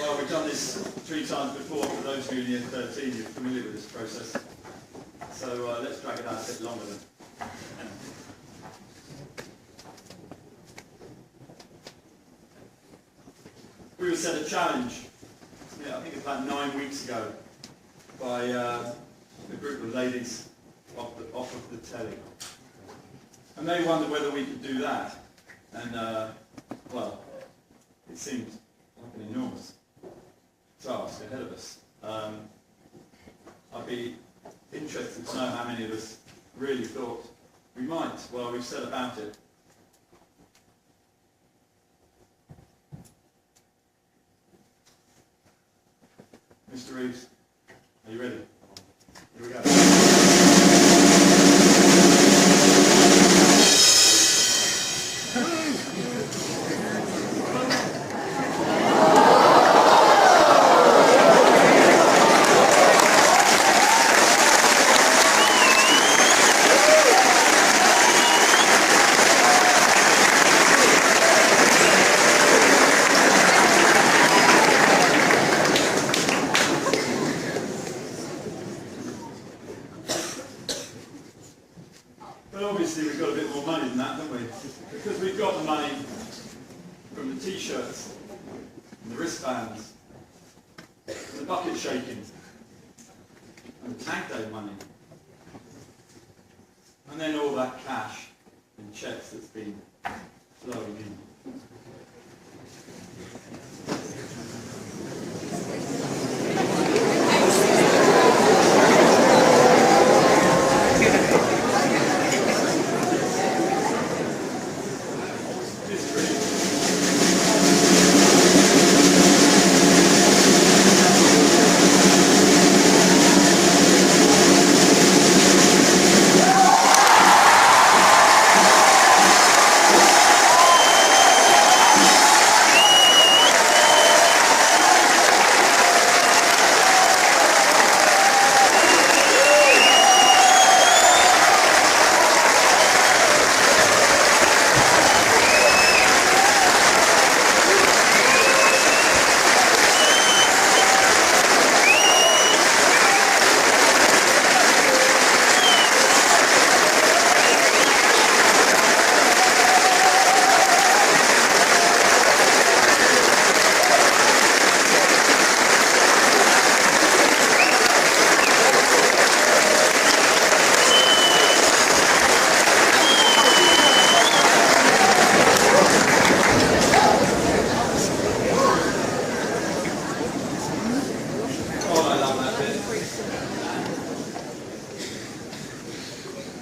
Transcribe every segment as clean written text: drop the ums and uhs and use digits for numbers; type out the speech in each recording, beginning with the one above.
Well, we've done this 3 times before. For those of you in year 13, you're familiar with this process. So let's drag it out a bit longer then. We were set a challenge, I think it's about 9 weeks ago, by a group of ladies off of the telly. And they wondered whether we could do that. And, well, it seemed like an enormous task ahead of us. I'd be interested to know how many of us really thought we might while we've said about it. Mr. Reeves, are you ready? Here we go. But obviously we've got a bit more money than that, haven't we? Because we've got the money from the t-shirts, and the wristbands, and the bucket shaking, and the tag day money. And then all that cash and cheques that's been flowing in.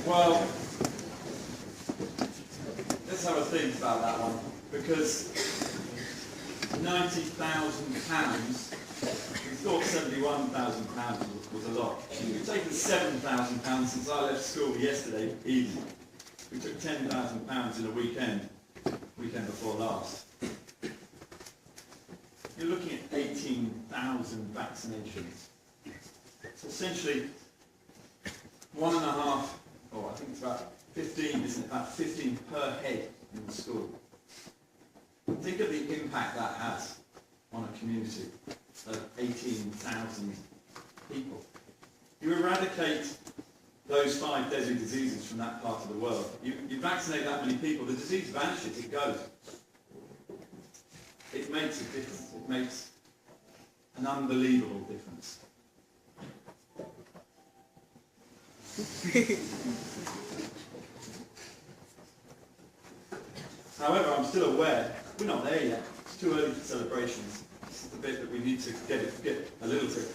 Well, let's have a think about that one, because £90,000, we thought £71,000 was a lot. We've taken £7,000 since I left school yesterday evening. We took £10,000 in a weekend before last. You're looking at 18,000 vaccinations. So essentially, 1.5, or I think it's about 15, isn't it? About 15 per head in the school. Think of the impact that has on a community of 18,000 people. You eradicate those 5 deadly diseases from that part of the world. You vaccinate that many people, the disease vanishes, it goes. It makes a difference. It makes an unbelievable difference. However, I'm still aware, we're not there yet. It's too early for celebrations. This is the bit that we need to get a little to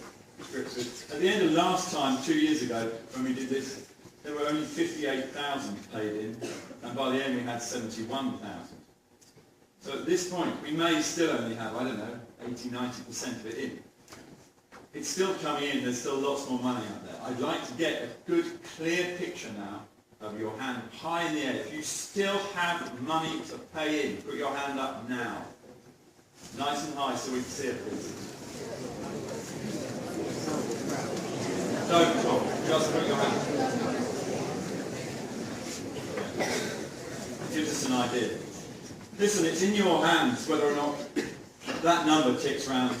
grips with. At the end of last time, 2 years ago, when we did this, there were only 58,000 paid in, and by the end we had 71,000. So at this point, we may still only have, I don't know, 80-90% of it in. It's still coming in, there's still lots more money out there. I'd like to get a good, clear picture now of your hand high in the air. If you still have money to pay in, put your hand up now. Nice and high so we can see it, please. Don't talk, just put your hand. It gives us an idea. Listen, it's in your hands whether or not that number ticks round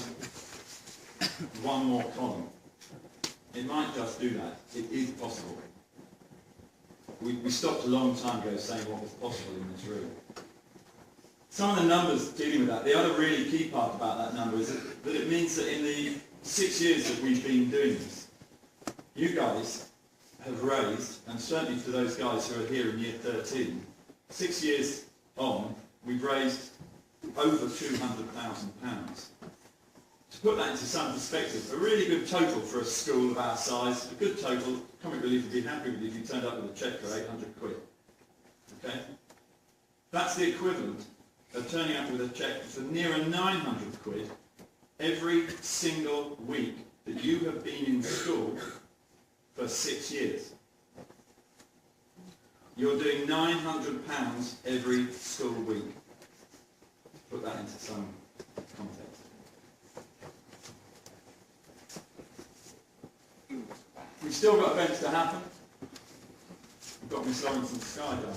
one more column. It might just do that. It is possible. We stopped a long time ago saying what was possible in this room. Some of the numbers dealing with that, the other really key part about that number is that it means that in the 6 years that we've been doing this, you guys have raised, and certainly for those guys who are here in year 13, 6 years on, we've raised over £200,000. To put that into some perspective, a really good total for a school of our size, a good total, Comic Relief would be happy with you if you turned up with a cheque for 800 quid. Okay? That's the equivalent of turning up with a cheque for nearer 900 quid every single week that you have been in school for 6 years. You're doing £900 every school week. Put that into some context. We've still got events to happen. We've got Miss Lawrence's skydiving.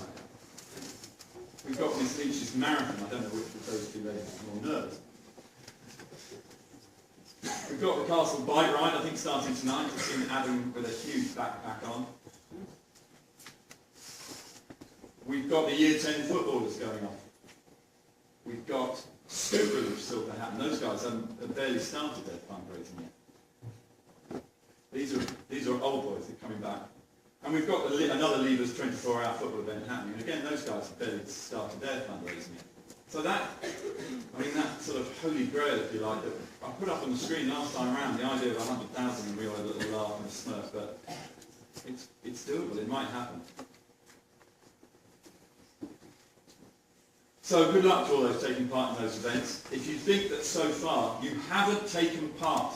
We've got Miss Leach's marathon. I don't know which of those two ladies is more nervous. We've got the Castle bike ride, I think, starting tonight. We've seen Adam with a huge backpack on. We've got the Year 10 footballers going off. We've got Scoop Relief still to happen. Those guys have barely started their fundraising yet. These are old boys that are coming back. And we've got another Leavers 24-hour football event happening. And again, those guys have barely started their fundraising yet. So that sort of holy grail, if you like, that I put up on the screen last time around, the idea of 100,000, and we all had a little laugh and a smirk, but it's doable, it might happen. So good luck to all those taking part in those events. If you think that so far you haven't taken part,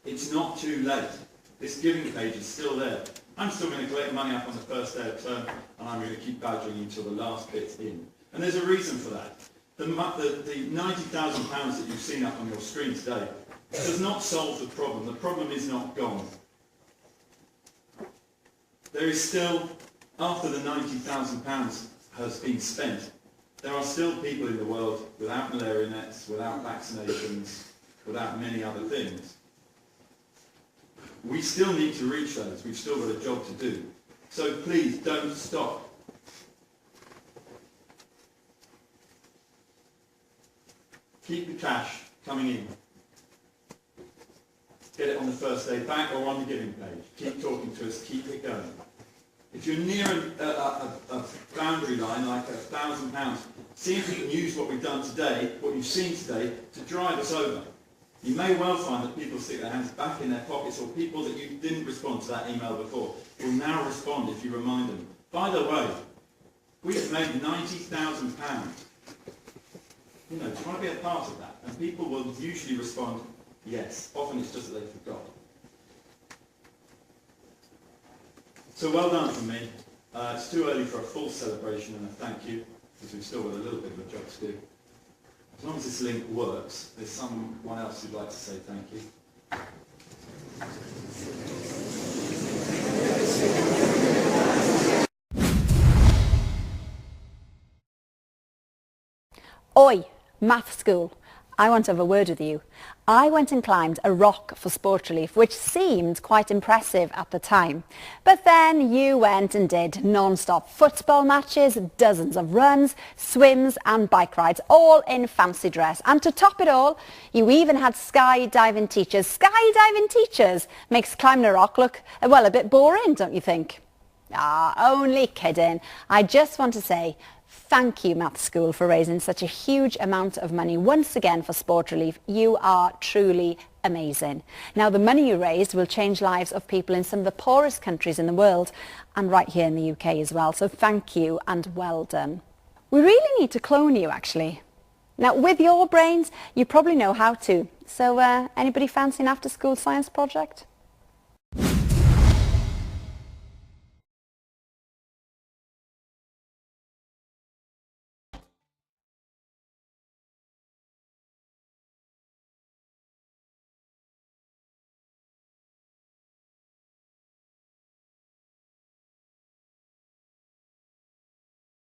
it's not too late. This giving page is still there. I'm still going to collect money up on the first day of term, and I'm going to keep badgering you until the last bit's in. And there's a reason for that. The £90,000 that you've seen up on your screen today does not solve the problem. The problem is not gone. There is still, after the £90,000 has been spent, there are still people in the world without malaria nets, without vaccinations, without many other things. We still need to reach those. We've still got a job to do. So please don't stop. Keep the cash coming in. Get it on the first day back or on the giving page. Keep talking to us. Keep it going. If you're near a boundary line like £1,000, see if you can use what we've done today, what you've seen today, to drive us over. You may well find that people stick their hands back in their pockets, or people that you didn't respond to that email before will now respond if you remind them. By the way, we've made £90,000. Do you want to be a part of that? And people will usually respond, yes. Often it's just that they forgot. So well done from me. It's too early for a full celebration and a thank you, because we've still got a little bit of a job to do. As long as this link works, there's someone else who'd like to say thank you. Oi, math school. I want to have a word with you. I went and climbed a rock for Sport Relief, which seemed quite impressive at the time. But then you went and did non-stop football matches, dozens of runs, swims and bike rides, all in fancy dress. And to top it all, you even had skydiving teachers. Skydiving teachers makes climbing a rock look, well, a bit boring, don't you think? Ah, only kidding. I just want to say thank you, Math School, for raising such a huge amount of money once again for Sport Relief. You are truly amazing. Now, the money you raised will change lives of people in some of the poorest countries in the world, and right here in the UK as well. So thank you and well done. We really need to clone you, actually. Now, with your brains, you probably know how to. So anybody fancy an after-school science project?